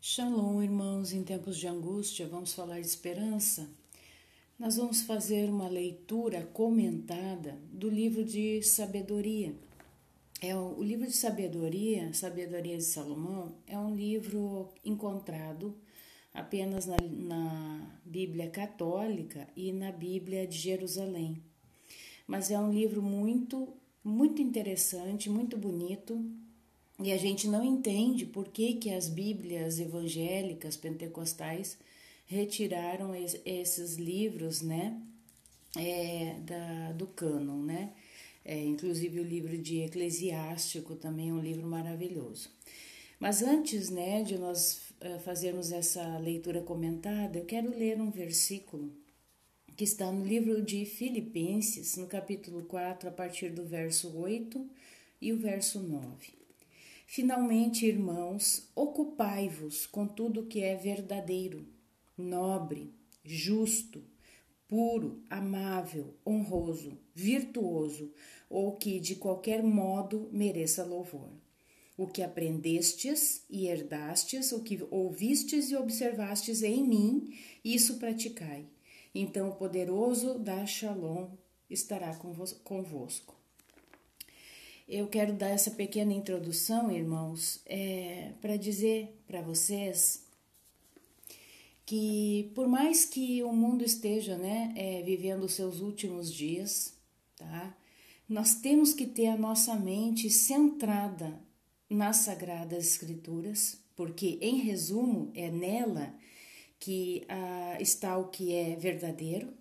Shalom, irmãos, em tempos de angústia, vamos falar de esperança? Nós vamos fazer uma leitura comentada do livro de sabedoria. O livro de sabedoria, Sabedoria de Salomão, é um livro encontrado apenas na Bíblia Católica e na Bíblia de Jerusalém. Mas é um livro muito interessante, muito bonito. E a gente não entende por que as Bíblias evangélicas, pentecostais, retiraram esses livros, né, do cânon, né? Inclusive o livro de Eclesiástico também é um livro maravilhoso. Mas antes, né, de nós fazermos essa leitura comentada, eu quero ler um versículo que está no livro de Filipenses, no capítulo 4, a partir do verso 8 e o verso 9. Finalmente, irmãos, ocupai-vos com tudo que é verdadeiro, nobre, justo, puro, amável, honroso, virtuoso, ou que de qualquer modo mereça louvor. O que aprendestes e herdastes, o que ouvistes e observastes em mim, isso praticai. Então o poderoso da Shalom estará convosco. Eu quero dar essa pequena introdução, irmãos, para dizer para vocês que por mais que o mundo esteja, né, vivendo os seus últimos dias, tá? Nós temos que ter a nossa mente centrada nas Sagradas Escrituras, porque, em resumo, é nela que está o que é verdadeiro,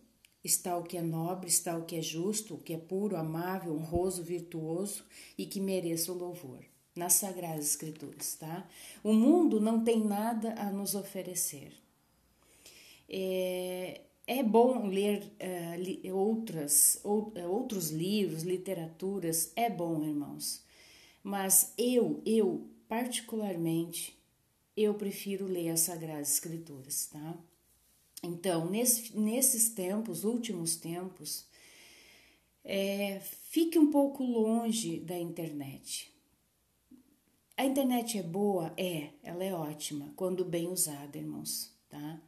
está o que é nobre, está o que é justo, o que é puro, amável, honroso, virtuoso e que mereça o louvor. Nas Sagradas Escrituras, tá? O mundo não tem nada a nos oferecer. É bom ler outros livros, literaturas, é bom, irmãos. Mas particularmente, eu prefiro ler as Sagradas Escrituras, tá? Então, nesses tempos, últimos tempos, fique um pouco longe da internet. A internet é boa? Ela é ótima, quando bem usada, irmãos, tá?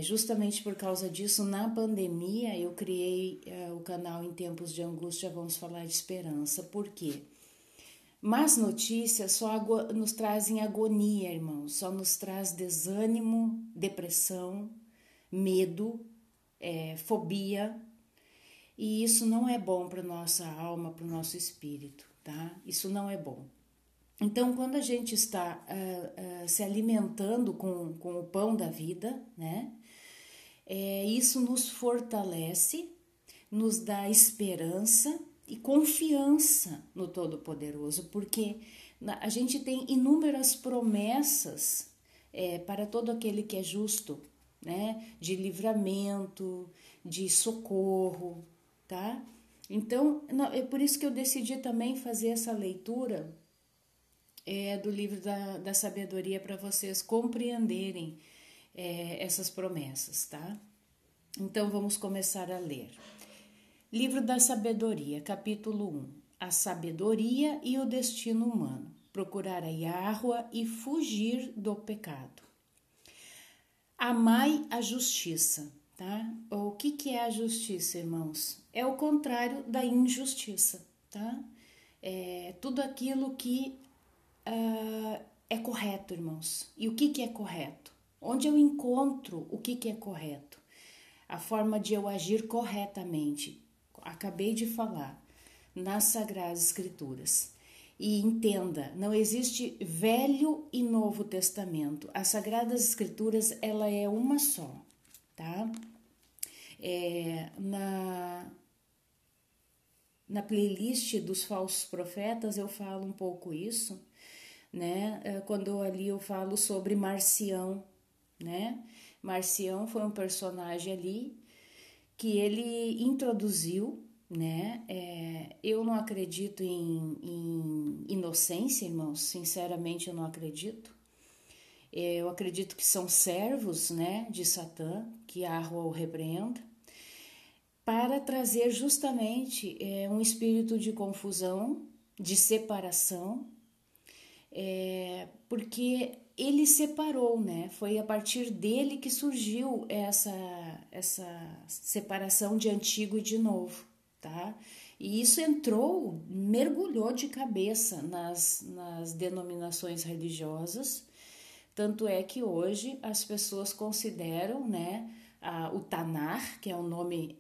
Justamente por causa disso, na pandemia, eu criei o canal Em Tempos de Angústia, vamos falar de esperança. Por quê? Más notícias só nos trazem agonia, irmãos, só nos traz desânimo, depressão, medo, fobia, e isso não é bom para nossa alma, para o nosso espírito, tá? Isso não é bom. Então, quando a gente está se alimentando com o pão da vida, né? Isso nos fortalece, nos dá esperança e confiança no Todo-Poderoso, porque a gente tem inúmeras promessas para todo aquele que é justo, né? De livramento, de socorro, tá? Então, é por isso que eu decidi também fazer essa leitura do livro da sabedoria para vocês compreenderem essas promessas, tá? Então, vamos começar a ler. Livro da Sabedoria, capítulo 1. A sabedoria e o destino humano. Procurar a Yahua e fugir do pecado. Amai a justiça, tá? O que é a justiça, irmãos? É o contrário da injustiça, tá? É tudo aquilo que é correto, irmãos. E o que é correto? Onde eu encontro o que é correto? A forma de eu agir corretamente. Acabei de falar, nas Sagradas Escrituras. E entenda, não existe Velho e Novo Testamento. As Sagradas Escrituras, ela é uma só, tá? Na playlist dos falsos profetas eu falo um pouco isso, né? Quando ali eu falo sobre Marcião, né? Marcião foi um personagem ali que ele introduziu, né? Eu não acredito em inocência, irmãos, sinceramente eu não acredito. Eu acredito que são servos, né, de Satã, que Yahua o repreenda, para trazer justamente um espírito de confusão, de separação, porque ele separou, né? Foi a partir dele que surgiu essa separação de antigo e de novo, tá? E isso mergulhou de cabeça nas denominações religiosas, tanto é que hoje as pessoas consideram, né, o Tanar, que é o nome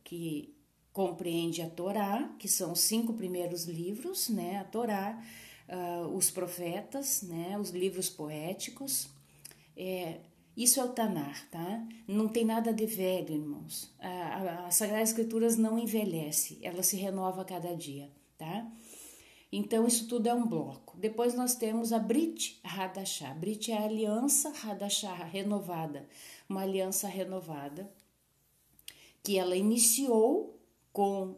que compreende a Torá, que são os 5 primeiros livros, né, a Torá, os profetas, né, os livros poéticos, isso é o Tanar, tá? Não tem nada de velho, irmãos. As Sagradas Escrituras não envelhece, ela se renova a cada dia, tá? Então, isso tudo é um bloco. Depois nós temos a Brit Hadashah. Brit é a aliança, Hadashah, renovada. Uma aliança renovada, que ela iniciou com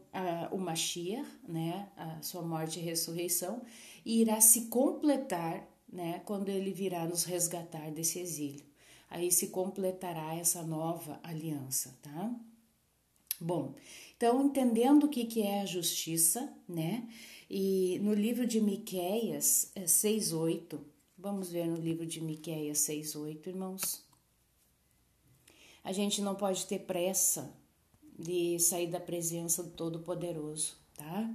o Mashiach, né, a sua morte e ressurreição, e irá se completar, né, quando ele virá nos resgatar desse exílio. Aí se completará essa nova aliança, tá? Bom, então entendendo o que é a justiça, né? E no livro de Miqueias 6:8, vamos ver no livro de Miqueias 6:8, irmãos. A gente não pode ter pressa de sair da presença do Todo-Poderoso, tá?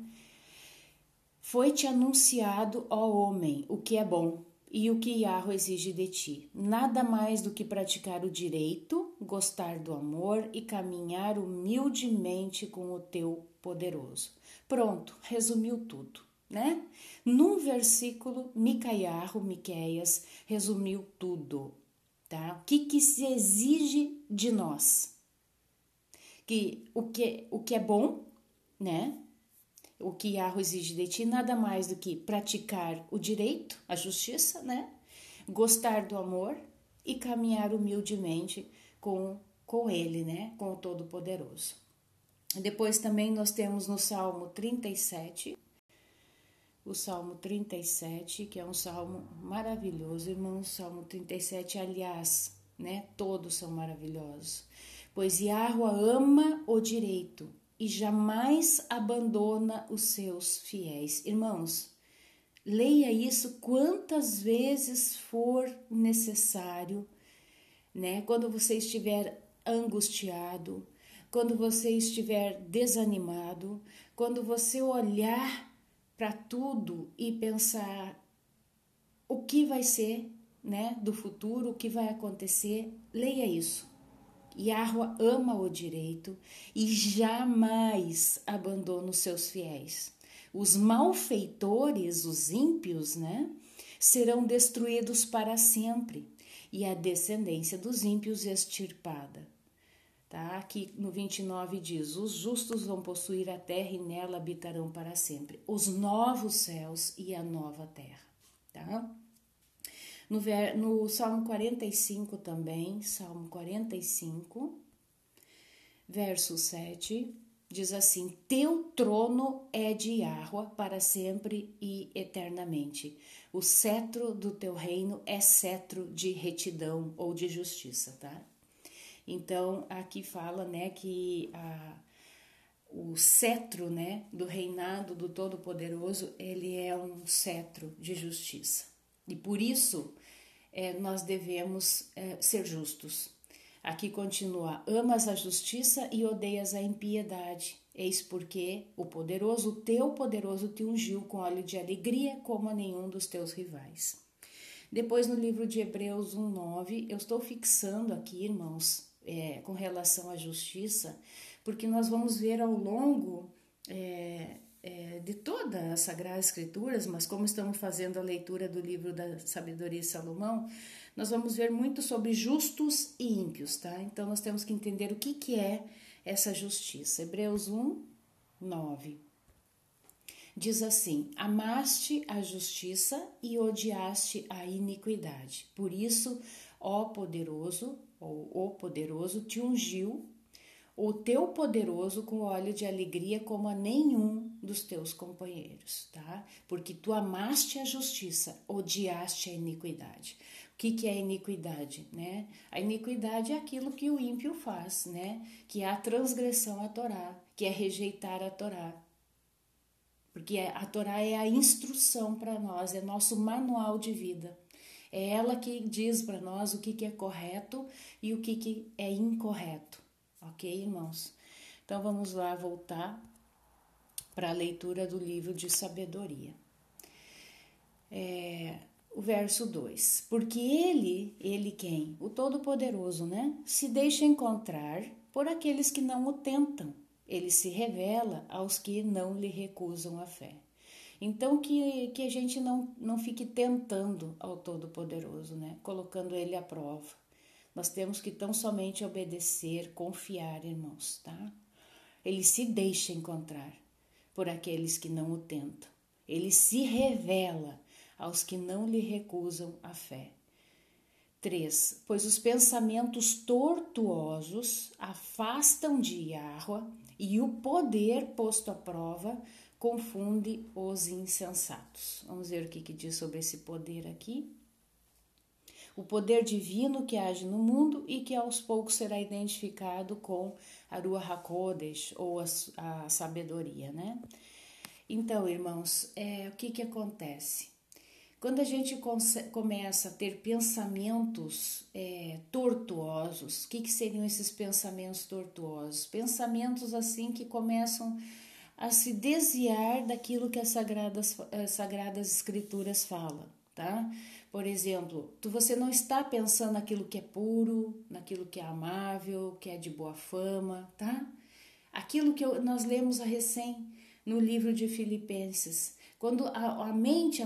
Foi-te anunciado, ó homem, o que é bom e o que Yahweh exige de ti. Nada mais do que praticar o direito, gostar do amor e caminhar humildemente com o teu poderoso. Pronto, resumiu tudo, né? Num versículo, Miqueias resumiu tudo, tá? O que se exige de nós? O que é bom, né? O que Yahweh exige de ti, nada mais do que praticar o direito, a justiça, né? Gostar do amor e caminhar humildemente com ele, né? Com o Todo-Poderoso. Depois também nós temos no Salmo 37, o Salmo 37, que é um salmo maravilhoso, irmãos. Salmo 37, aliás, né? Todos são maravilhosos. Pois Yahweh ama o direito e jamais abandona os seus fiéis. Irmãos, leia isso quantas vezes for necessário, né? Quando você estiver angustiado, quando você estiver desanimado, quando você olhar para tudo e pensar o que vai ser, né, do futuro, o que vai acontecer, leia isso. Yahweh ama o direito e jamais abandona os seus fiéis. Os malfeitores, os ímpios, né, serão destruídos para sempre e a descendência dos ímpios extirpada. Tá? Aqui no 29 diz, os justos vão possuir a terra e nela habitarão para sempre. Os novos céus e a nova terra. Tá? No Salmo 45 também, Salmo 45, verso 7, diz assim, teu trono é de Yahweh para sempre e eternamente. O cetro do teu reino é cetro de retidão ou de justiça, tá? Então, aqui fala, né, que o cetro, né, do reinado do Todo-Poderoso, ele é um cetro de justiça. E por isso, nós devemos ser justos. Aqui continua, amas a justiça e odeias a impiedade. Eis porque o teu poderoso te ungiu com óleo de alegria como a nenhum dos teus rivais. Depois no livro de Hebreus 1:9, eu estou fixando aqui, irmãos, com relação à justiça, porque nós vamos ver ao longo de todas as Sagradas Escrituras, mas como estamos fazendo a leitura do livro da Sabedoria de Salomão, nós vamos ver muito sobre justos e ímpios, tá? Então nós temos que entender o que é essa justiça. Hebreus 1:9 diz assim, amaste a justiça e odiaste a iniquidade. Por isso, ó poderoso, ou o poderoso, te ungiu o teu poderoso com óleo de alegria como a nenhum dos teus companheiros, tá? Porque tu amaste a justiça, odiaste a iniquidade. O que é a iniquidade, né? A iniquidade é aquilo que o ímpio faz, né? Que é a transgressão à Torá, que é rejeitar a Torá. Porque a Torá é a instrução para nós, é nosso manual de vida. É ela que diz para nós o que é correto e o que é incorreto. Ok, irmãos? Então vamos lá voltar para a leitura do livro de sabedoria. O verso 2. Porque ele quem? O Todo-Poderoso, né? Se deixa encontrar por aqueles que não o tentam. Ele se revela aos que não lhe recusam a fé. Então que a gente não fique tentando ao Todo-Poderoso, né? Colocando ele à prova. Nós temos que tão somente obedecer, confiar, irmãos, tá? Ele se deixa encontrar por aqueles que não o tentam. Ele se revela aos que não lhe recusam a fé. 3. Pois os pensamentos tortuosos afastam de Yahweh e o poder posto à prova confunde os insensatos. Vamos ver o que diz sobre esse poder aqui. O poder divino que age no mundo e que aos poucos será identificado com a Ruach HaKodesh, ou a sabedoria, né? Então, irmãos, o que acontece? Quando a gente começa a ter pensamentos tortuosos, o que seriam esses pensamentos tortuosos? Pensamentos assim que começam a se desviar daquilo que as sagradas escrituras falam, tá? Por exemplo, você não está pensando naquilo que é puro, naquilo que é amável, que é de boa fama, tá? Aquilo que nós lemos a recém no livro de Filipenses. Quando a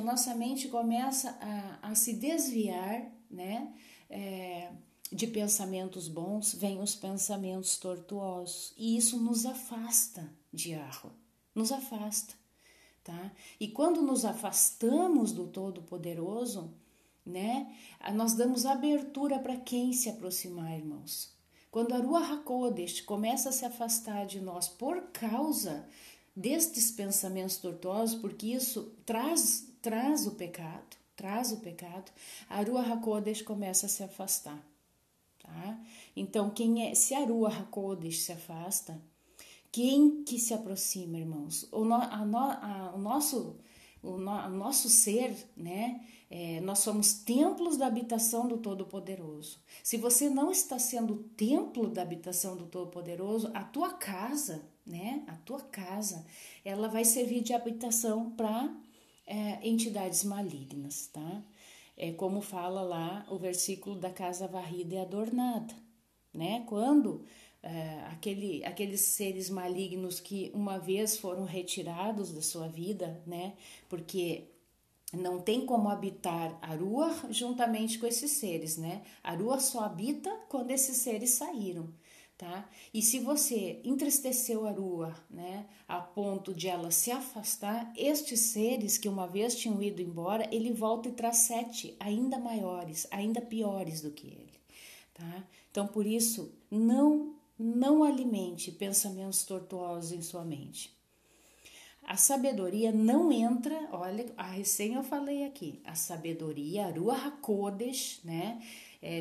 nossa mente começa a se desviar, né, de pensamentos bons, vem os pensamentos tortuosos. E isso nos afasta de Yahweh, nos afasta, tá? E quando nos afastamos do Todo-Poderoso, né, nós damos abertura para quem se aproximar, irmãos. Quando a Ruach HaKodesh começa a se afastar de nós por causa destes pensamentos tortuosos, porque isso traz o pecado, a Ruach HaKodesh começa a se afastar, tá? Então, se a Ruach HaKodesh se afasta, quem que se aproxima, irmãos? O nosso ser, né? Nós somos templos da habitação do Todo-Poderoso. Se você não está sendo templo da habitação do Todo-Poderoso, a tua casa, né? A tua casa, ela vai servir de habitação para entidades malignas, tá? Como fala lá o versículo da casa varrida e adornada, né? Quando aqueles seres malignos que uma vez foram retirados da sua vida, né? Porque não tem como habitar a Ruach juntamente com esses seres, né? A Ruach só habita quando esses seres saíram, tá? E se você entristeceu a Ruach, né, a ponto de ela se afastar, estes seres que uma vez tinham ido embora, ele volta e traz 7 ainda maiores, ainda piores do que ele, tá? Então, por isso, não alimente pensamentos tortuosos em sua mente. A sabedoria não entra, olha, a recém eu falei aqui, a sabedoria, a Ruach HaKodesh, né?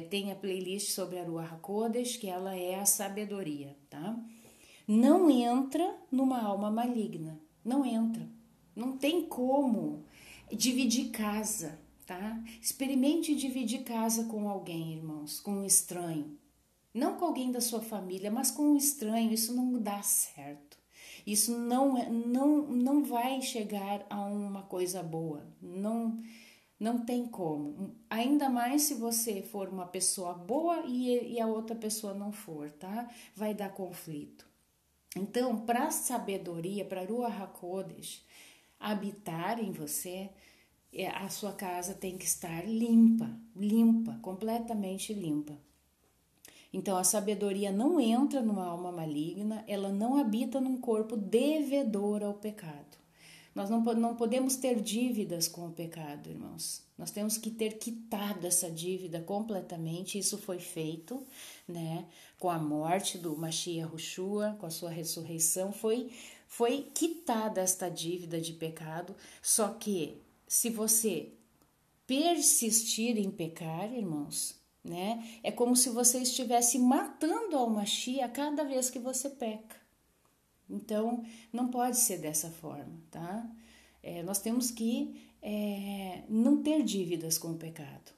Tem a playlist sobre a Ruach HaKodesh, que ela é a sabedoria, tá? Não entra numa alma maligna, não entra. Não tem como dividir casa, tá? Experimente dividir casa com alguém, irmãos, com um estranho. Não com alguém da sua família, mas com um estranho, isso não dá certo. Isso não vai chegar a uma coisa boa, não tem como. Ainda mais se você for uma pessoa boa e a outra pessoa não for, tá? Vai dar conflito. Então, para a sabedoria, para a Ruach HaKodesh habitar em você, a sua casa tem que estar limpa, completamente limpa. Então, a sabedoria não entra numa alma maligna, ela não habita num corpo devedor ao pecado. Nós não podemos ter dívidas com o pecado, irmãos. Nós temos que ter quitado essa dívida completamente. Isso foi feito, né, com a morte do Mashiach Yeshua, com a sua ressurreição. Foi quitada esta dívida de pecado. Só que, se você persistir em pecar, irmãos, né? É como se você estivesse matando a Mashiach cada vez que você peca. Então, não pode ser dessa forma, tá? Nós temos que não ter dívidas com o pecado.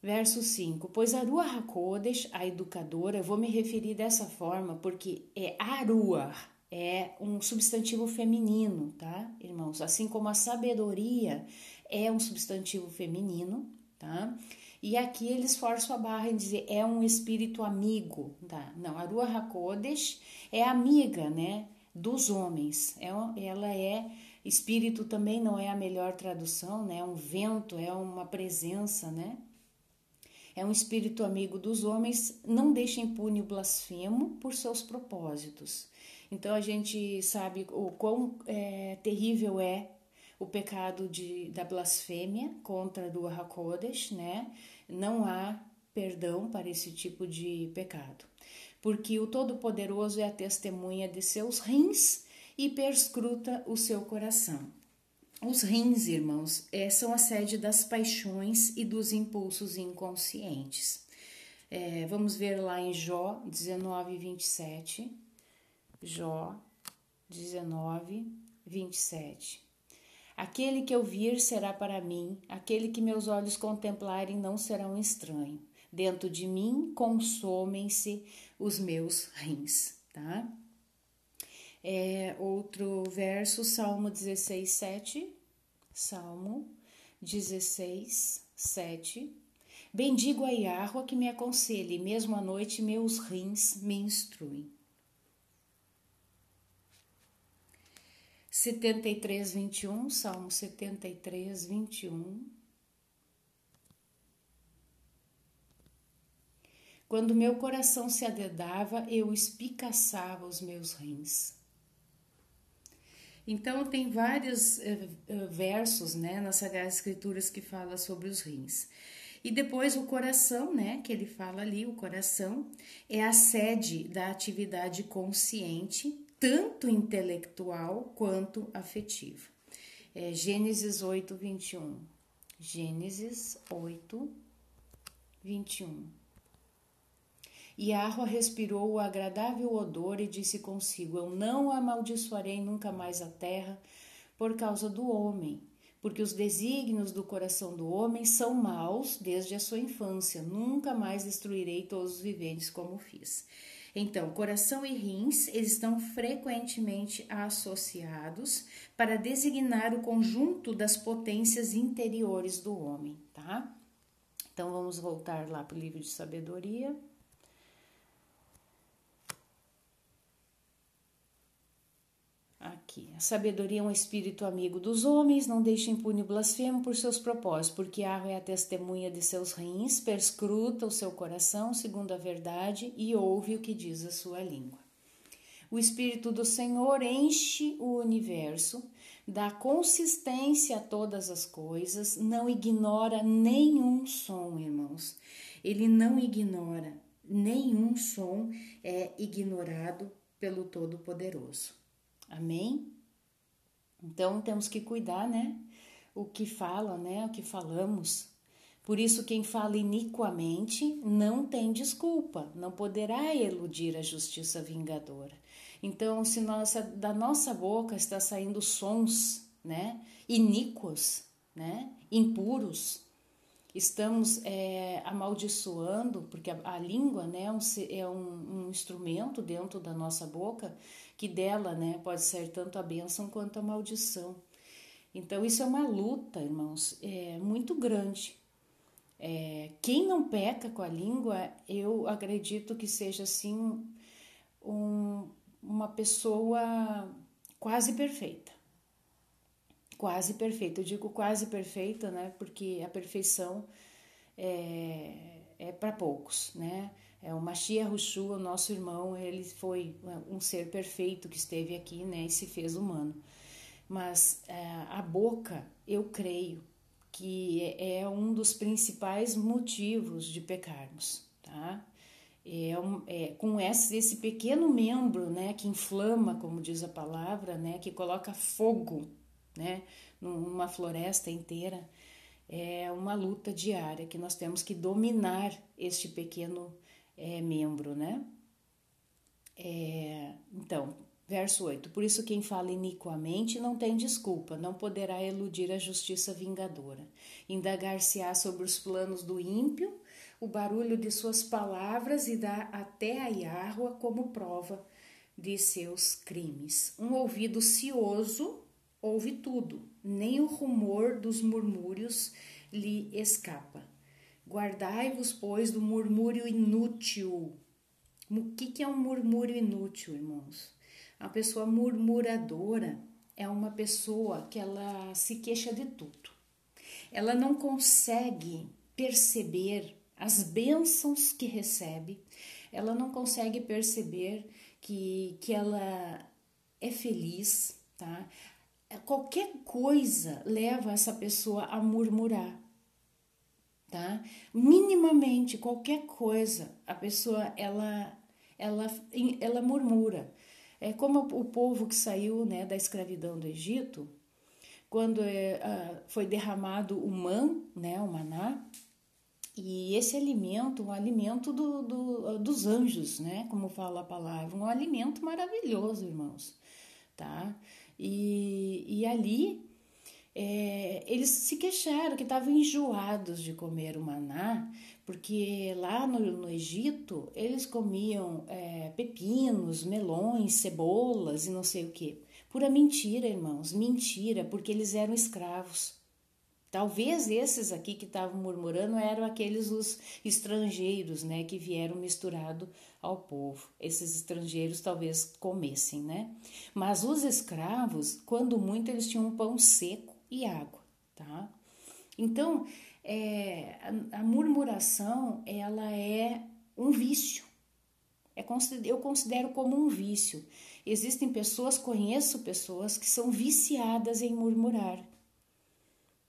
Verso 5. Pois a Ruach HaKodesh, a educadora, eu vou me referir dessa forma porque a Ruach é um substantivo feminino, tá, irmãos? Assim como a sabedoria é um substantivo feminino, tá? E aqui eles forçam a barra em dizer é um espírito amigo, tá? Não, a Ruach HaKodesh é amiga, né, dos homens. Ela é espírito também não é a melhor tradução, né? É um vento, é uma presença, né? É um espírito amigo dos homens, não deixa impune o blasfemo por seus propósitos. Então a gente sabe o quão terrível é o pecado da blasfêmia contra do HaKodesh, né? Não há perdão para esse tipo de pecado, porque o Todo-Poderoso é a testemunha de seus rins e perscruta o seu coração. Os rins, irmãos, são a sede das paixões e dos impulsos inconscientes. Vamos ver lá em Jó 19, 27. Jó 19, 27. Aquele que eu vir será para mim, aquele que meus olhos contemplarem não será um estranho. Dentro de mim consomem-se os meus rins, tá? Outro verso, Salmo 16, 7. Salmo 16, 7. Bendigo a Yahweh que me aconselhe, mesmo à noite meus rins me instruem. 73, 21, Salmo 73, 21. Quando meu coração se adedava, eu espicaçava os meus rins. Então, tem vários versos, né, nas Sagradas Escrituras que fala sobre os rins. E depois o coração, né, que ele fala ali, o coração é a sede da atividade consciente, tanto intelectual quanto afetiva. Gênesis 8, 21. Gênesis 8, 21. E Yahweh respirou o agradável odor e disse consigo: eu não amaldiçoarei nunca mais a terra por causa do homem, porque os desígnios do coração do homem são maus desde a sua infância. Nunca mais destruirei todos os viventes como fiz. Então, coração e rins, eles estão frequentemente associados para designar o conjunto das potências interiores do homem, tá? Então, vamos voltar lá para o livro de sabedoria. Aqui, a sabedoria é um espírito amigo dos homens, não deixa impune o blasfemo por seus propósitos, porque Yahweh é a testemunha de seus rins, perscruta o seu coração segundo a verdade e ouve o que diz a sua língua. O Espírito do Senhor enche o universo, dá consistência a todas as coisas, não ignora nenhum som, irmãos. Ele não ignora, nenhum som é ignorado pelo Todo-Poderoso. Amém? Então temos que cuidar, né? O que fala, né? O que falamos. Por isso, quem fala iniquamente não tem desculpa, não poderá eludir a justiça vingadora. Então, se da nossa boca está saindo sons, né? Iníquos, né? Impuros, estamos amaldiçoando, porque a língua, né, é um instrumento dentro da nossa boca, que dela, né, pode ser tanto a bênção quanto a maldição. Então, isso é uma luta, irmãos, muito grande. Quem não peca com a língua, eu acredito que seja, assim, uma pessoa quase perfeita. Quase perfeita. Eu digo quase perfeita, né, porque a perfeição é para poucos, né? O Mashiach Hushua, o nosso irmão, ele foi um ser perfeito que esteve aqui, né, e se fez humano. Mas a boca, eu creio que é um dos principais motivos de pecarmos, tá? Com esse pequeno membro, né, que inflama, como diz a palavra, né, que coloca fogo, né, numa floresta inteira. É uma luta diária que nós temos que dominar este pequeno membro, né? Então, Verso 8. Por isso quem fala iniquamente não tem desculpa, não poderá eludir a justiça vingadora. Indagar-se-á sobre os planos do ímpio, o barulho de suas palavras, e dá até a Iahua como prova de seus crimes. Um ouvido cioso ouve tudo, nem o rumor dos murmúrios lhe escapa. Guardai-vos, pois, do murmúrio inútil. O que é um murmúrio inútil, irmãos? A pessoa murmuradora é uma pessoa que ela se queixa de tudo. Ela não consegue perceber as bênçãos que recebe, ela não consegue perceber que ela é feliz, tá? Qualquer coisa leva essa pessoa a murmurar, tá? Minimamente, qualquer coisa, a pessoa, ela murmura. É como o povo que saiu, né, da escravidão do Egito, quando foi derramado o né, o maná, e esse alimento, um alimento dos anjos, né, como fala a palavra, um alimento maravilhoso, irmãos, tá? E ali eles se queixaram que estavam enjoados de comer o maná, porque lá no Egito eles comiam pepinos, melões, cebolas e não sei o que. Pura mentira, irmãos, mentira, porque eles eram escravos. Talvez esses aqui que estavam murmurando eram aqueles os estrangeiros, né, que vieram misturado ao povo. Esses estrangeiros talvez comessem, né? Mas os escravos, quando muito, eles tinham um pão seco e água, tá? Então, a murmuração, ela é um vício. Eu considero como um vício. Existem pessoas, conheço pessoas que são viciadas em murmurar,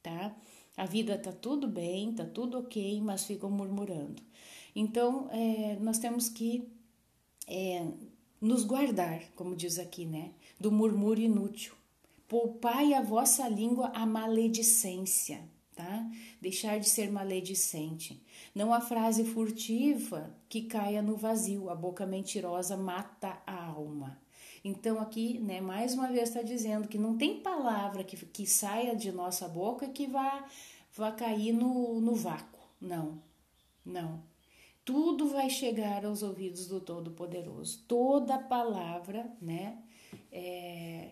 tá? A vida tá tudo bem, tá tudo ok, mas ficam murmurando. Então, nós temos que nos guardar, como diz aqui, né? Do murmúrio inútil. Poupai a vossa língua a maledicência, tá? Deixar de ser maledicente. Não a frase furtiva que caia no vazio, a boca mentirosa mata a alma. Então aqui, né, mais uma vez está dizendo que não tem palavra que saia de nossa boca que vá cair no vácuo. Não, não. Tudo vai chegar aos ouvidos do Todo-Poderoso. Toda palavra, né,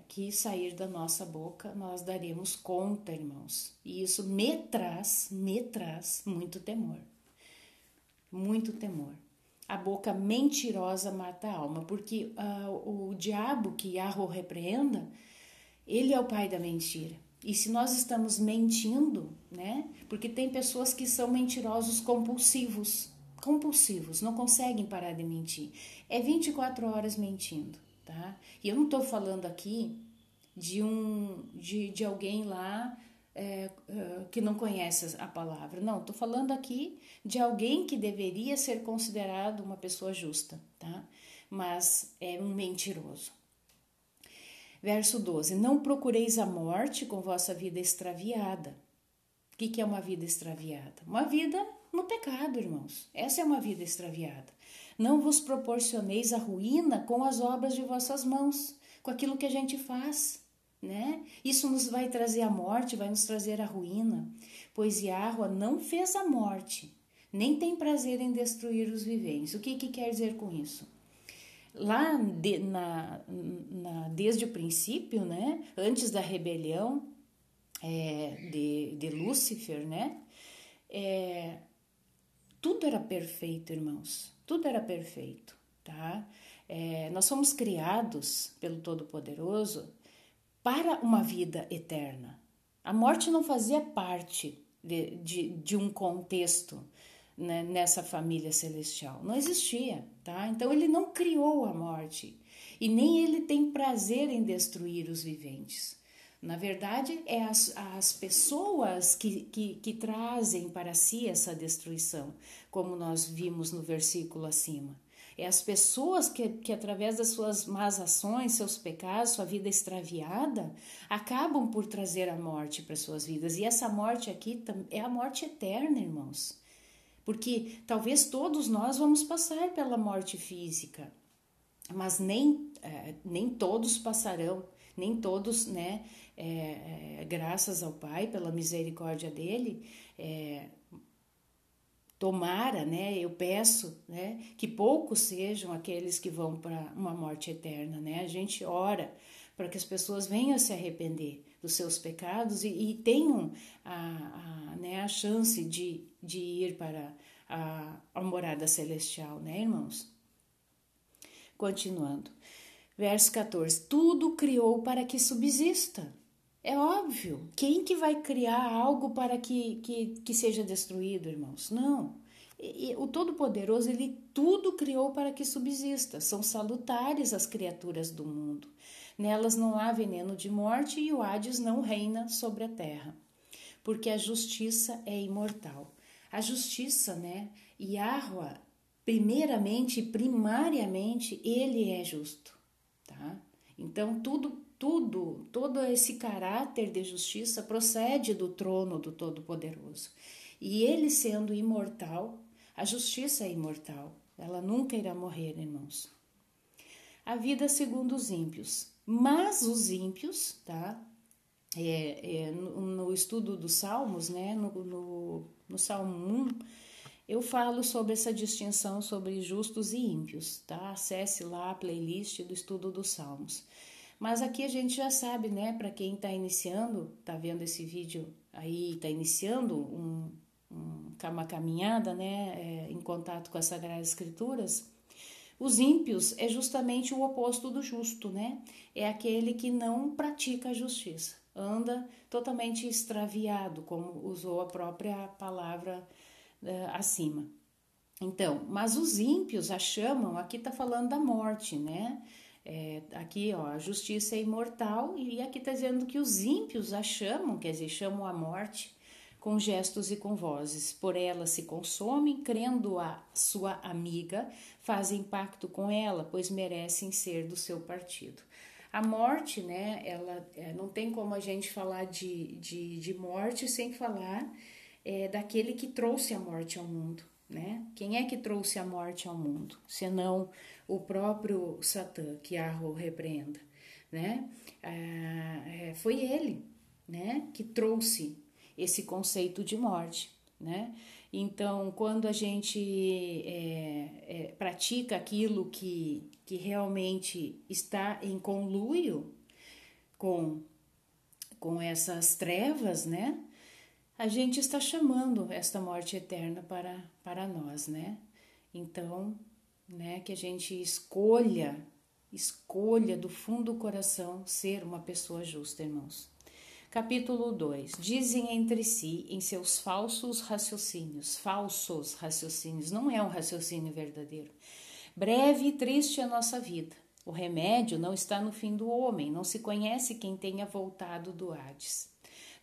que sair da nossa boca, nós daremos conta, irmãos. E isso me traz muito temor. Muito temor. A boca mentirosa mata a alma, porque o diabo, que Yahweh repreenda, ele é o pai da mentira. E se nós estamos mentindo, né? Porque tem pessoas que são mentirosos compulsivos, não conseguem parar de mentir. É 24 horas mentindo, tá? E eu não estou falando aqui de alguém lá que não conhece a palavra. Não, estou falando aqui de alguém que deveria ser considerado uma pessoa justa, tá? Mas é um mentiroso. Verso 12. Não procureis a morte com vossa vida extraviada. O que é uma vida extraviada? Uma vida no pecado, irmãos. Essa é uma vida extraviada. Não vos proporcioneis a ruína com as obras de vossas mãos, com aquilo que a gente faz, né? Isso nos vai trazer a morte, vai nos trazer a ruína, pois Yahweh não fez a morte, nem tem prazer em destruir os viventes. O que quer dizer com isso? Lá desde o princípio, né? Antes da rebelião de Lúcifer, né? Tudo era perfeito, irmãos. Tudo era perfeito, tá? Nós fomos criados pelo Todo-Poderoso para uma vida eterna. A morte não fazia parte de um contexto, né, nessa família celestial. Não existia, tá? Então ele não criou a morte e nem ele tem prazer em destruir os viventes. Na verdade, é as pessoas que trazem para si essa destruição, como nós vimos no versículo acima. É as pessoas que através das suas más ações, seus pecados, sua vida extraviada, acabam por trazer a morte para suas vidas. E essa morte aqui é a morte eterna, irmãos. Porque talvez todos nós vamos passar pela morte física. mas nem todos passarão, nem todos, né, graças ao Pai, pela misericórdia dele, tomara, né, eu peço, né, que poucos sejam aqueles que vão para uma morte eterna, né, a gente ora para que as pessoas venham a se arrepender dos seus pecados e tenham né, a chance de ir para a morada celestial, né, irmãos? Continuando, verso 14, tudo criou para que subsista. É óbvio, quem que vai criar algo para que seja destruído, irmãos? Não. O Todo-Poderoso, ele tudo criou para que subsista. São salutares as criaturas do mundo. Nelas não há veneno de morte e o Hades não reina sobre a terra. Porque a justiça é imortal. A justiça, né? Yahweh, primeiramente, primariamente, ele é justo, tá? Então, todo esse caráter de justiça procede do trono do Todo-Poderoso. E ele sendo imortal, a justiça é imortal. Ela nunca irá morrer, irmãos. A vida segundo os ímpios. Mas os ímpios, tá? No estudo dos Salmos, né? No Salmo 1, eu falo sobre essa distinção sobre justos e ímpios, tá? Acesse lá a playlist do estudo dos Salmos. Mas aqui a gente já sabe, né? Para quem está iniciando, está vendo esse vídeo aí, está iniciando uma caminhada, né? Em contato com as Sagradas Escrituras. Os ímpios é justamente o oposto do justo, né? É aquele que não pratica a justiça, anda totalmente extraviado, como usou a própria palavra acima. Então, mas os ímpios a chamam, aqui está falando da morte, né? Aqui, ó, a justiça é imortal e aqui está dizendo que os ímpios a chamam, quer dizer, chamam a morte com gestos e com vozes. Por ela se consomem, crendo a sua amiga, fazem pacto com ela, pois merecem ser do seu partido. A morte, né, ela não tem como a gente falar de morte sem falar daquele que trouxe a morte ao mundo, né? Quem é que trouxe a morte ao mundo? Senão o próprio Satã, que Yahweh repreenda, né? Foi ele, né, que trouxe esse conceito de morte, né? Então, quando a gente pratica aquilo que realmente está em conluio com essas trevas, né? A gente está chamando esta morte eterna para nós, né? Então, né, que a gente escolha do fundo do coração ser uma pessoa justa, irmãos. Capítulo 2. Dizem entre si em seus falsos raciocínios, não é um raciocínio verdadeiro. Breve e triste a nossa vida. O remédio não está no fim do homem, não se conhece quem tenha voltado do Hades.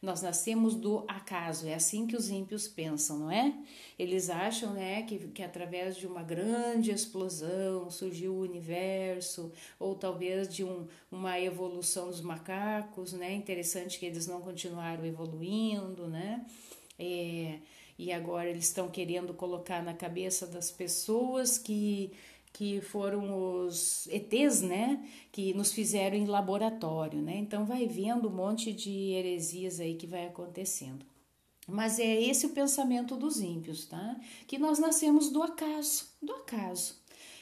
Nós nascemos do acaso, é assim que os ímpios pensam, não é? Eles acham, né, que através de uma grande explosão surgiu o universo, ou talvez de uma evolução dos macacos, né? Interessante que eles não continuaram evoluindo, né? E agora eles estão querendo colocar na cabeça das pessoas que foram os ETs, né, que nos fizeram em laboratório, né? Então vai vendo um monte de heresias aí que vai acontecendo. Mas é esse o pensamento dos ímpios, tá? Que nós nascemos do acaso.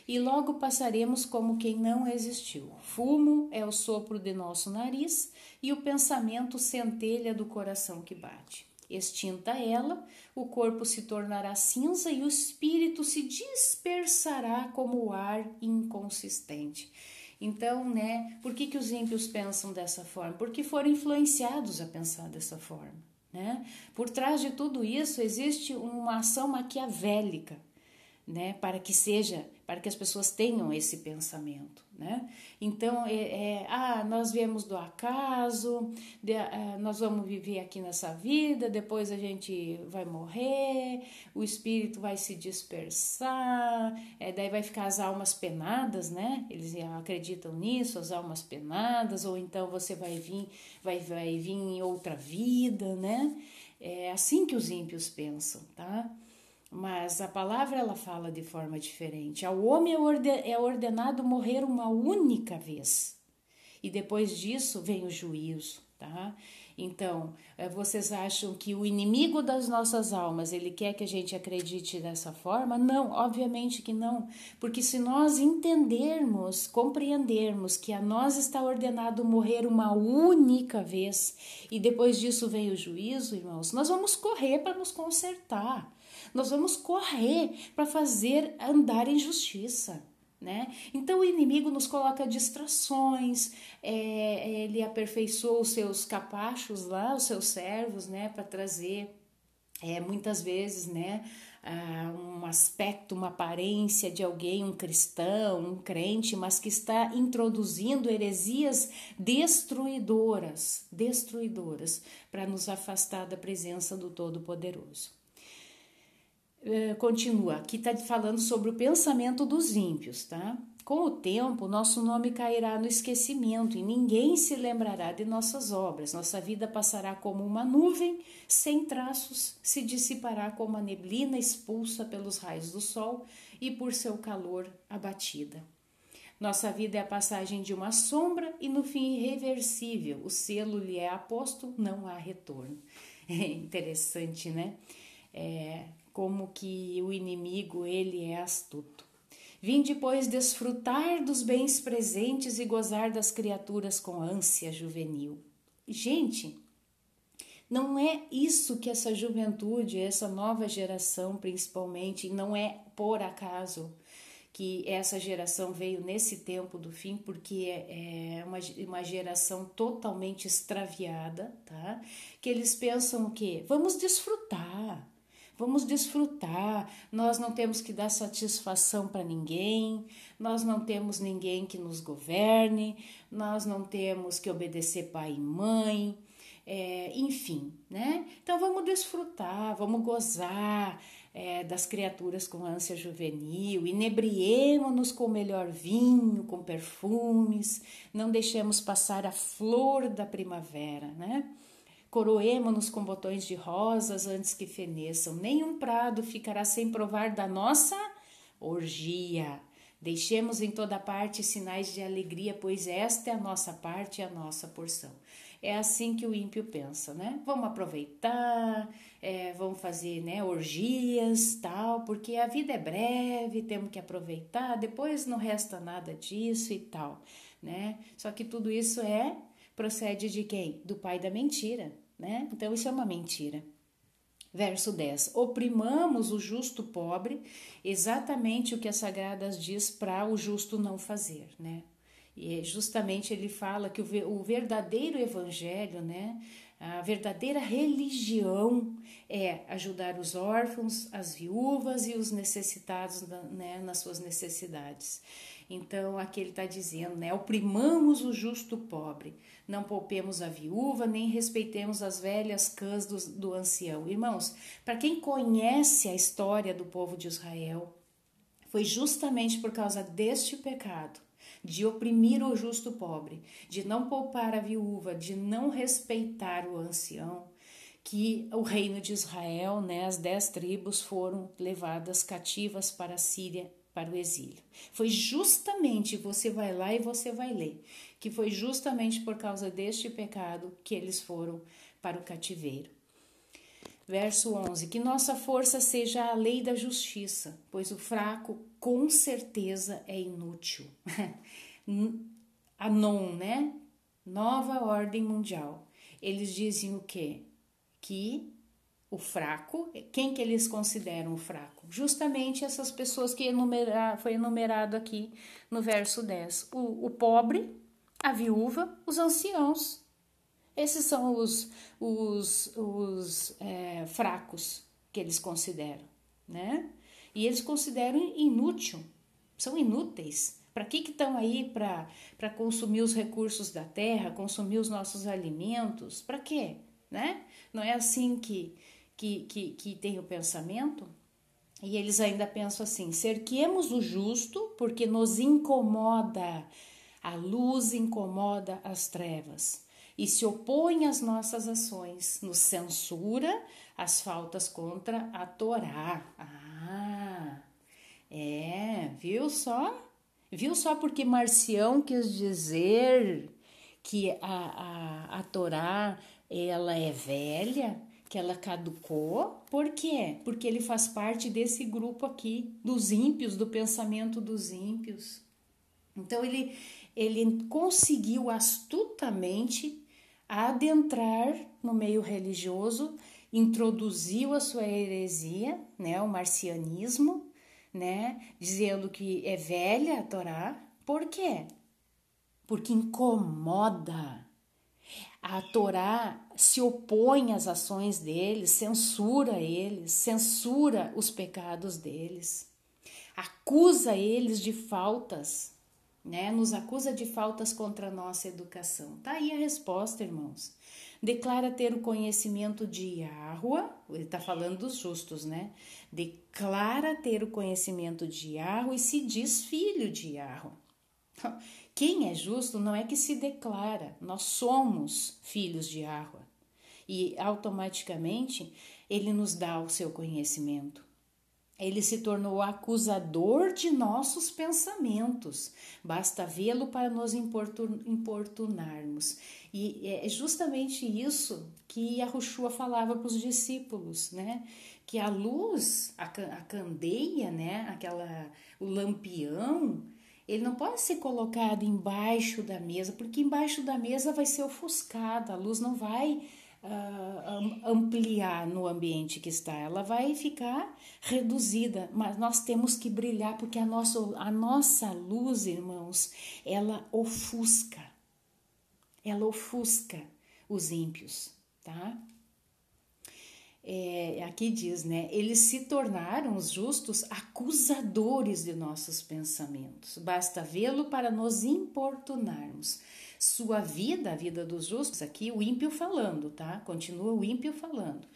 E logo passaremos como quem não existiu. Fumo é o sopro de nosso nariz e o pensamento centelha do coração que bate. Extinta ela, o corpo se tornará cinza e o espírito se dispersará como o ar inconsistente. Então, né, por que os ímpios pensam dessa forma? Porque foram influenciados a pensar dessa forma, né? Por trás de tudo isso existe uma ação maquiavélica, né, para que as pessoas tenham esse pensamento, né? Então, nós viemos do acaso, nós vamos viver aqui nessa vida, depois a gente vai morrer, o espírito vai se dispersar, daí vai ficar as almas penadas, né? Eles acreditam nisso, as almas penadas, ou então você vai vir em outra vida, né? É assim que os ímpios pensam, tá? Mas a palavra ela fala de forma diferente. Ao homem é ordenado morrer uma única vez. E depois disso vem o juízo, tá? Então, vocês acham que o inimigo das nossas almas, ele quer que a gente acredite dessa forma? Não, obviamente que não. Porque se nós entendermos, compreendermos que a nós está ordenado morrer uma única vez e depois disso vem o juízo, irmãos, nós vamos correr para nos consertar. Nós vamos correr para fazer andar em justiça. Né? Então o inimigo nos coloca distrações, ele aperfeiçoa os seus capachos lá, os seus servos, né, para trazer muitas vezes, né, um aspecto, uma aparência de alguém, um cristão, um crente, mas que está introduzindo heresias destruidoras para nos afastar da presença do Todo-Poderoso. Continua, aqui está falando sobre o pensamento dos ímpios, tá? Com o tempo, nosso nome cairá no esquecimento e ninguém se lembrará de nossas obras. Nossa vida passará como uma nuvem, sem traços, se dissipará como a neblina expulsa pelos raios do sol e por seu calor abatida. Nossa vida é a passagem de uma sombra e no fim irreversível. O selo lhe é aposto, não há retorno. É interessante, né? Como que o inimigo, ele é astuto. Vinde, pois, desfrutar dos bens presentes e gozar das criaturas com ânsia juvenil. Gente, não é isso que essa juventude, essa nova geração principalmente, não é por acaso que essa geração veio nesse tempo do fim, porque é uma geração totalmente extraviada, tá? Que eles pensam o quê? Vamos desfrutar, nós não temos que dar satisfação para ninguém, nós não temos ninguém que nos governe, nós não temos que obedecer pai e mãe, enfim, né? Então vamos desfrutar, vamos gozar das criaturas com ânsia juvenil, inebriemo-nos com o melhor vinho, com perfumes, não deixemos passar a flor da primavera, né? Coroemo-nos com botões de rosas antes que feneçam. Nenhum prado ficará sem provar da nossa orgia. Deixemos em toda parte sinais de alegria, pois esta é a nossa parte e a nossa porção. É assim que o ímpio pensa, né? Vamos aproveitar, vamos fazer, né, orgias, tal, porque a vida é breve, temos que aproveitar, depois não resta nada disso e tal, né? Só que tudo isso procede de quem? Do pai da mentira, né? Então isso é uma mentira. Verso 10. Oprimamos o justo pobre, exatamente o que as Sagradas diz para o justo não fazer, né? E justamente ele fala que o verdadeiro evangelho, né? A verdadeira religião é ajudar os órfãos, as viúvas e os necessitados, né, nas suas necessidades. Então, aqui ele está dizendo, né? Oprimamos o justo pobre, não poupemos a viúva, nem respeitemos as velhas cãs do ancião. Irmãos, para quem conhece a história do povo de Israel, foi justamente por causa deste pecado, de oprimir o justo pobre, de não poupar a viúva, de não respeitar o ancião, que o reino de Israel, né, as 10 tribos foram levadas cativas para a Síria, para o exílio. Foi justamente, você vai lá e você vai ler, que foi justamente por causa deste pecado que eles foram para o cativeiro. Verso 11, que nossa força seja a lei da justiça, pois o fraco com certeza é inútil. Anon, né? Nova ordem mundial. Eles dizem o quê? Que o fraco, quem que eles consideram o fraco? Justamente essas pessoas que foi enumerado aqui no verso 10. O pobre, a viúva, os anciãos. Esses são os fracos que eles consideram, né? E eles consideram inútil, são inúteis. Para que estão aí para consumir os recursos da terra, consumir os nossos alimentos? Para quê? Né? Não é assim que tem o pensamento? E eles ainda pensam assim, cerquemos o justo porque nos incomoda, a luz incomoda as trevas. E se opõe às nossas ações, nos censura, as faltas contra a Torá. Viu só? Viu só porque Marcião quis dizer que a Torá, ela é velha, que ela caducou? Por quê? Porque ele faz parte desse grupo aqui, dos ímpios, do pensamento dos ímpios. Então ele conseguiu astutamente adentrar no meio religioso, introduziu a sua heresia, né, o marcianismo, né, dizendo que é velha a Torá. Por quê? Porque incomoda. A Torá se opõe às ações deles, censura os pecados deles, acusa eles de faltas, né? Nos acusa de faltas contra a nossa educação. Tá aí a resposta, irmãos. Declara ter o conhecimento de Yahweh, ele está falando dos justos, né? Declara ter o conhecimento de Yahweh e se diz filho de Yahweh. Quem é justo não é que se declara, nós somos filhos de Yahweh. E automaticamente ele nos dá o seu conhecimento. Ele se tornou acusador de nossos pensamentos. Basta vê-lo para nos importunarmos. E é justamente isso que Yahushua falava para os discípulos, né? Que a luz, a candeia, né? O lampião, ele não pode ser colocado embaixo da mesa, porque embaixo da mesa vai ser ofuscada, a luz não vai ampliar no ambiente que está, ela vai ficar reduzida, mas nós temos que brilhar, porque a nossa luz, irmãos, ela ofusca os ímpios, tá? Aqui diz, né? Eles se tornaram, os justos, acusadores de nossos pensamentos. Basta vê-lo para nos importunarmos. Sua vida, a vida dos justos, aqui o ímpio falando, tá? Continua o ímpio falando.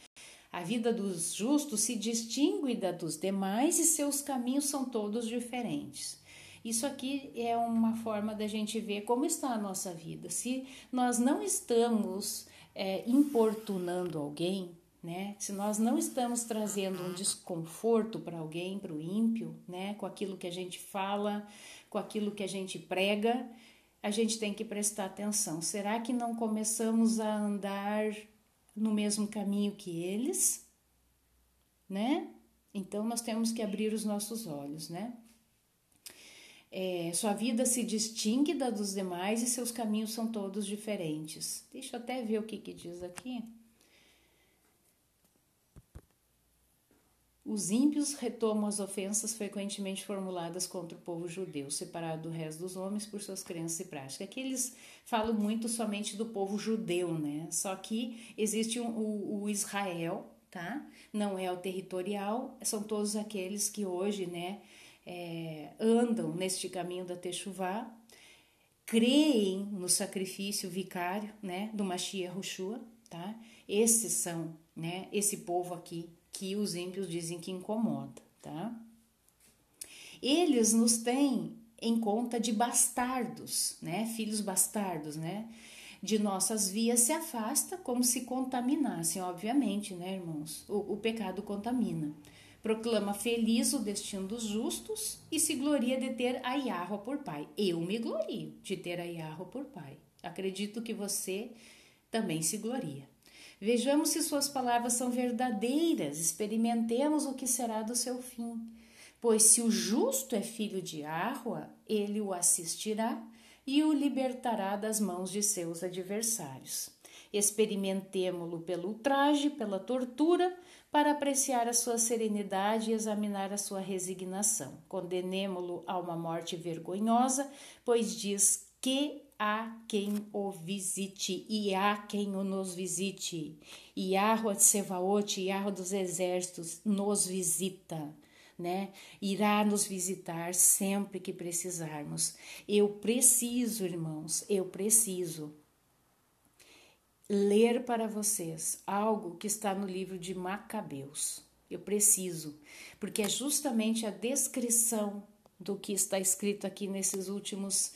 A vida dos justos se distingue da dos demais e seus caminhos são todos diferentes. Isso aqui é uma forma da gente ver como está a nossa vida. Se nós não estamos importunando alguém, né? Se nós não estamos trazendo um desconforto para alguém, para o ímpio, né? Com aquilo que a gente fala, com aquilo que a gente prega, a gente tem que prestar atenção. Será que não começamos a andar no mesmo caminho que eles, né? Então nós temos que abrir os nossos olhos, né? Sua vida se distingue da dos demais e seus caminhos são todos diferentes. Deixa eu até ver o que diz aqui. Os ímpios retomam as ofensas frequentemente formuladas contra o povo judeu, separado do resto dos homens por suas crenças e práticas. Aqui eles falam muito somente do povo judeu, né? Só que existe o Israel, tá? Não é o territorial, são todos aqueles que hoje, né, andam neste caminho da Teshuvá, creem no sacrifício vicário, né, do Mashiach Yahushua, tá? Esses são, né, esse povo aqui que os ímpios dizem que incomoda, tá? Eles nos têm em conta de bastardos, né? Filhos bastardos, né? De nossas vias se afasta como se contaminassem, obviamente, né, irmãos? O pecado contamina. Proclama feliz o destino dos justos e se gloria de ter a Yahweh por pai. Eu me glorio de ter a Yahweh por pai. Acredito que você também se gloria. Vejamos se suas palavras são verdadeiras, experimentemos o que será do seu fim. Pois se o justo é filho de Yahweh, ele o assistirá e o libertará das mãos de seus adversários. Experimentemo-lo pelo ultraje, pela tortura, para apreciar a sua serenidade e examinar a sua resignação. Condenemo-lo a uma morte vergonhosa, pois diz que há quem o visite e há quem o nos visite. Yahweh Tsevaot, Yahweh dos exércitos, nos visita, né? Irá nos visitar sempre que precisarmos. Eu preciso, irmãos, eu preciso ler para vocês algo que está no livro de Macabeus. Eu preciso, porque é justamente a descrição do que está escrito aqui nesses últimos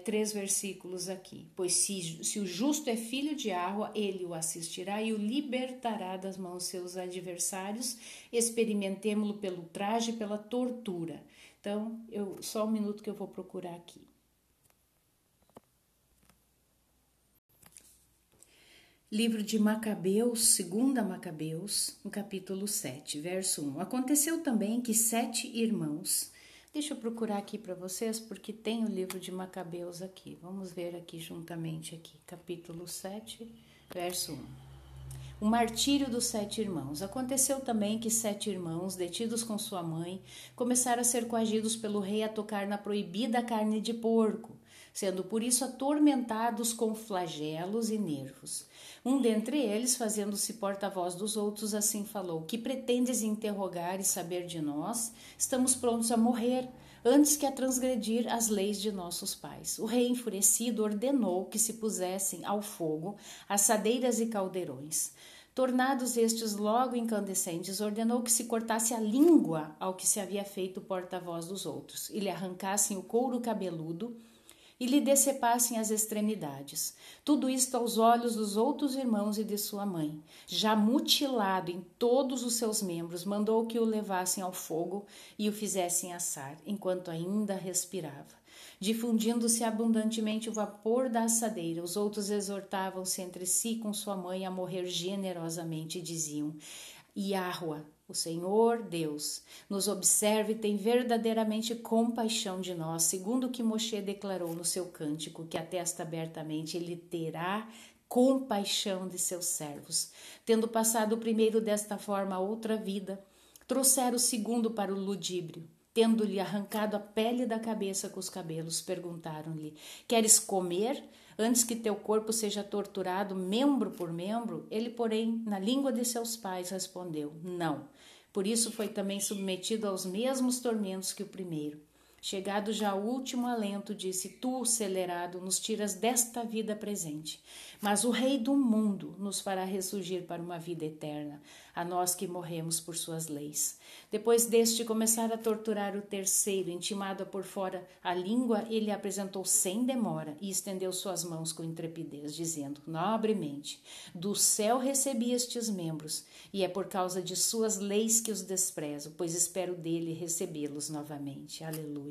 3 versículos aqui. Pois se o justo é filho de Yahweh, ele o assistirá e o libertará das mãos de seus adversários. Experimentemo-lo pelo traje e pela tortura. Então, só um minuto que eu vou procurar aqui. Livro de Macabeus, 2 Macabeus, no capítulo 7, verso 1. Aconteceu também que 7 irmãos... Deixa eu procurar aqui para vocês, porque tem o livro de Macabeus aqui. Vamos ver aqui juntamente, aqui, capítulo 7, verso 1. O martírio dos 7 irmãos. Aconteceu também que 7 irmãos, detidos com sua mãe, começaram a ser coagidos pelo rei a tocar na proibida carne de porco, sendo por isso atormentados com flagelos e nervos. Um dentre eles, fazendo-se porta-voz dos outros, assim falou: Que pretendes interrogar e saber de nós? Estamos prontos a morrer, antes que a transgredir as leis de nossos pais. O rei, enfurecido, ordenou que se pusessem ao fogo assadeiras e caldeirões. Tornados estes logo incandescentes, ordenou que se cortasse a língua ao que se havia feito porta-voz dos outros, e lhe arrancassem o couro cabeludo, e lhe decepassem as extremidades. Tudo isto aos olhos dos outros irmãos e de sua mãe. Já mutilado em todos os seus membros, mandou que o levassem ao fogo e o fizessem assar, enquanto ainda respirava. Difundindo-se abundantemente o vapor da assadeira, os outros exortavam-se entre si com sua mãe a morrer generosamente e diziam: Yahweh, o Senhor Deus, nos observe e tem verdadeiramente compaixão de nós, segundo o que Moshe declarou no seu cântico, que atesta abertamente, ele terá compaixão de seus servos. Tendo passado o primeiro desta forma a outra vida, trouxeram o segundo para o ludíbrio. Tendo-lhe arrancado a pele da cabeça com os cabelos, perguntaram-lhe: Queres comer antes que teu corpo seja torturado membro por membro? Ele, porém, na língua de seus pais, respondeu: Não. Por isso foi também submetido aos mesmos tormentos que o primeiro. Chegado já o último alento, disse: Tu, celerado, nos tiras desta vida presente, mas o Rei do mundo nos fará ressurgir para uma vida eterna, a nós que morremos por suas leis. Depois deste começar a torturar o terceiro, intimado por fora a língua, ele apresentou sem demora e estendeu suas mãos com intrepidez, dizendo nobremente: Do céu recebi estes membros, e é por causa de suas leis que os desprezo, pois espero dele recebê-los novamente. Aleluia.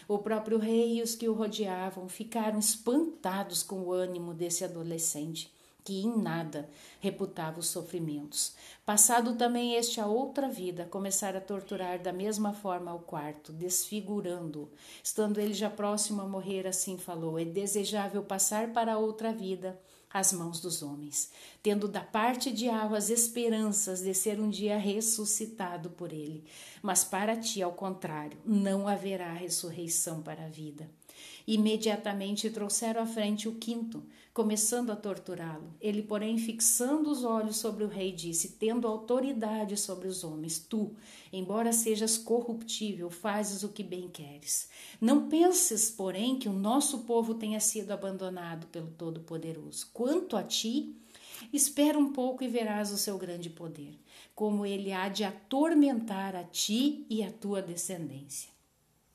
O próprio rei e os que o rodeavam ficaram espantados com o ânimo desse adolescente, que em nada reputava os sofrimentos. Passado também este a outra vida, começaram a torturar da mesma forma ao quarto, desfigurando-o. Estando ele já próximo a morrer, assim falou: É desejável passar para a outra vida às mãos dos homens, tendo da parte de Yahweh as esperanças de ser um dia ressuscitado por ele. Mas para ti, ao contrário, não haverá ressurreição para a vida. Imediatamente trouxeram à frente o quinto, começando a torturá-lo. Ele, porém, fixando os olhos sobre o rei, disse: Tendo autoridade sobre os homens, tu, embora sejas corruptível, fazes o que bem queres. Não penses, porém, que o nosso povo tenha sido abandonado pelo Todo-Poderoso. Quanto a ti, espera um pouco e verás o seu grande poder, como ele há de atormentar a ti e a tua descendência.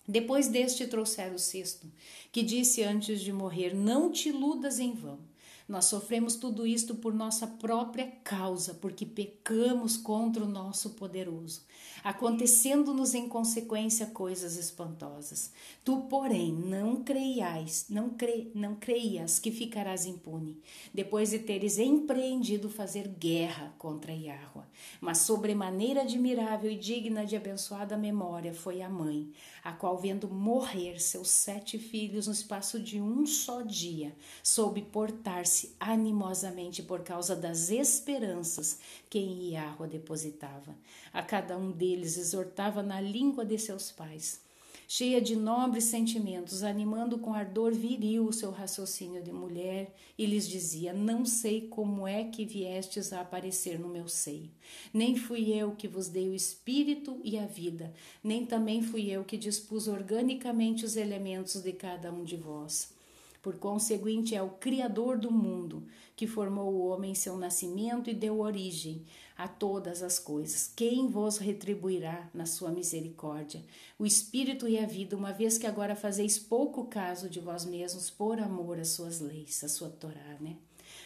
Depois deste trouxeram o sexto, que disse antes de morrer: Não te iludas em vão. Nós sofremos tudo isto por nossa própria causa, porque pecamos contra o nosso poderoso, acontecendo-nos em consequência coisas espantosas. Tu, porém, não creias que ficarás impune, depois de teres empreendido fazer guerra contra Yahweh. Mas sobremaneira admirável e digna de abençoada memória foi a mãe, a qual, vendo morrer seus 7 filhos no espaço de um só dia, soube portar-se animosamente por causa das esperanças que em Yahweh depositava. A cada um deles exortava na língua de seus pais, cheia de nobres sentimentos, animando com ardor viril o seu raciocínio de mulher, e lhes dizia: Não sei como é que viestes a aparecer no meu seio. Nem fui eu que vos dei o espírito e a vida, nem também fui eu que dispus organicamente os elementos de cada um de vós. Por conseguinte, é o Criador do mundo, que formou o homem em seu nascimento e deu origem a todas as coisas. Quem vos retribuirá na sua misericórdia? O Espírito e a vida, uma vez que agora fazeis pouco caso de vós mesmos por amor às suas leis, à sua Torá, né?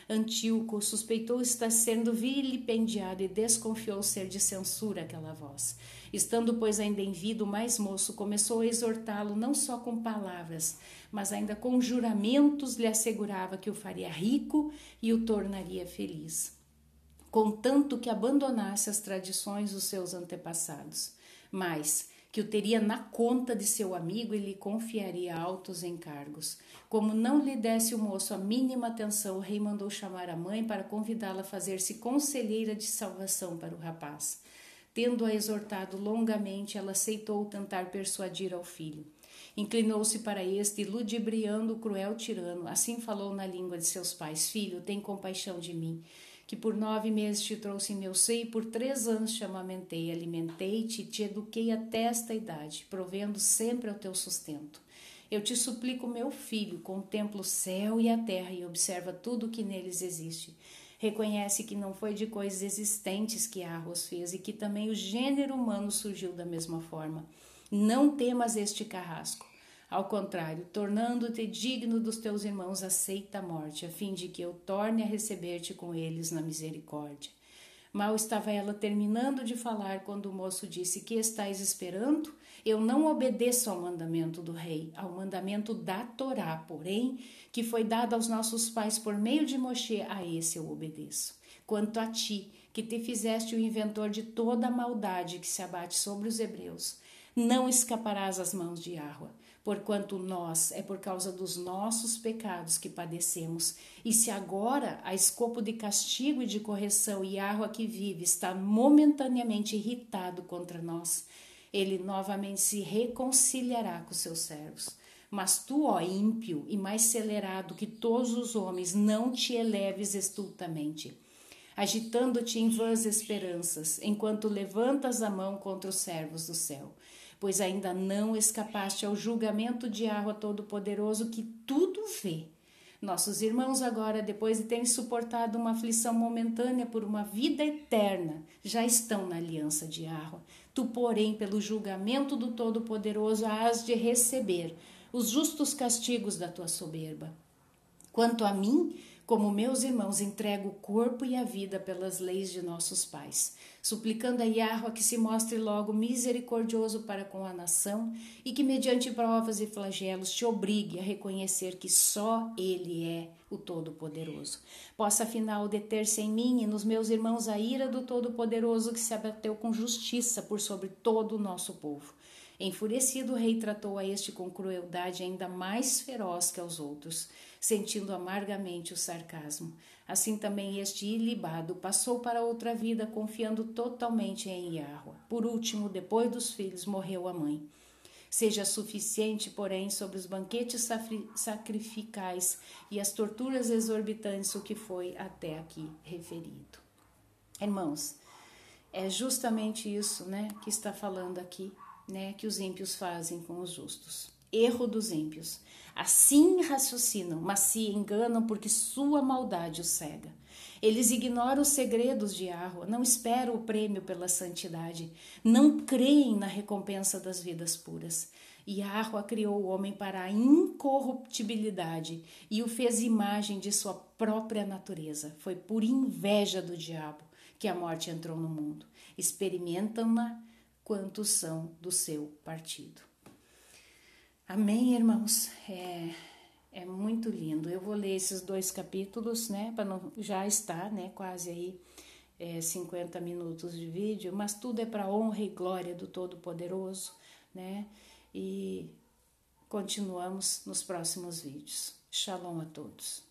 Antíoco suspeitou estar sendo vilipendiado e desconfiou ser de censura aquela voz. Estando, pois, ainda em vida, o mais moço começou a exortá-lo não só com palavras, mas ainda com juramentos lhe assegurava que o faria rico e o tornaria feliz, contanto que abandonasse as tradições dos seus antepassados, mas que o teria na conta de seu amigo e lhe confiaria altos encargos. Como não lhe desse o moço a mínima atenção, o rei mandou chamar a mãe para convidá-la a fazer-se conselheira de salvação para o rapaz. Tendo-a exortado longamente, ela aceitou tentar persuadir ao filho. Inclinou-se para este e, ludibriando o cruel tirano, assim falou na língua de seus pais: Filho, tem compaixão de mim, que por 9 meses te trouxe em meu seio e por 3 anos te amamentei, alimentei-te e te eduquei até esta idade, provendo sempre ao teu sustento. Eu te suplico, meu filho, contempla o céu e a terra e observa tudo o que neles existe. Reconhece que não foi de coisas existentes que Yahweh os fez e que também o gênero humano surgiu da mesma forma. Não temas este carrasco. Ao contrário, tornando-te digno dos teus irmãos, aceita a morte, a fim de que eu torne a receber-te com eles na misericórdia. Mal estava ela terminando de falar, quando o moço disse: Que estais esperando? Eu não obedeço ao mandamento do rei, ao mandamento da Torá, porém, que foi dado aos nossos pais por meio de Moshe, a esse eu obedeço. Quanto a ti, que te fizeste o inventor de toda a maldade que se abate sobre os hebreus, não escaparás às mãos de Yahweh, porquanto nós é por causa dos nossos pecados que padecemos. E se agora, a escopo de castigo e de correção, Yahweh que vive está momentaneamente irritado contra nós, ele novamente se reconciliará com seus servos. Mas tu, ó ímpio e mais celerado que todos os homens, não te eleves estultamente, agitando-te em vãs esperanças, enquanto levantas a mão contra os servos do céu. Pois ainda não escapaste ao julgamento de Yahweh Todo-Poderoso, que tudo vê. Nossos irmãos agora, depois de terem suportado uma aflição momentânea por uma vida eterna, já estão na aliança de Yahweh. Tu, porém, pelo julgamento do Todo-Poderoso, hás de receber os justos castigos da tua soberba. Quanto a mim, como meus irmãos, entrego o corpo e a vida pelas leis de nossos pais, suplicando a Yahweh que se mostre logo misericordioso para com a nação e que, mediante provas e flagelos, te obrigue a reconhecer que só Ele é o Todo-Poderoso. Possa, afinal, deter-se em mim e nos meus irmãos a ira do Todo-Poderoso, que se abateu com justiça por sobre todo o nosso povo. Enfurecido, o rei tratou a este com crueldade ainda mais feroz que aos outros, sentindo amargamente o sarcasmo. Assim também este ilibado passou para outra vida, confiando totalmente em Yahweh. Por último, depois dos filhos, morreu a mãe. Seja suficiente, porém, sobre os banquetes sacrificais e as torturas exorbitantes o que foi até aqui referido. Irmãos, é justamente isso, né, que está falando aqui, né, que os ímpios fazem com os justos. Erro dos ímpios. Assim raciocinam, mas se enganam porque sua maldade os cega. Eles ignoram os segredos de Yahweh, não esperam o prêmio pela santidade, não creem na recompensa das vidas puras. Yahweh criou o homem para a incorruptibilidade e o fez imagem de sua própria natureza. Foi por inveja do diabo que a morte entrou no mundo. Experimentam-na quantos são do seu partido. Amém, irmãos? É muito lindo. Eu vou ler esses 2 capítulos, né? Para não já estar, né? Quase aí 50 minutos de vídeo, mas tudo é para honra e glória do Todo-Poderoso, né? E continuamos nos próximos vídeos. Shalom a todos.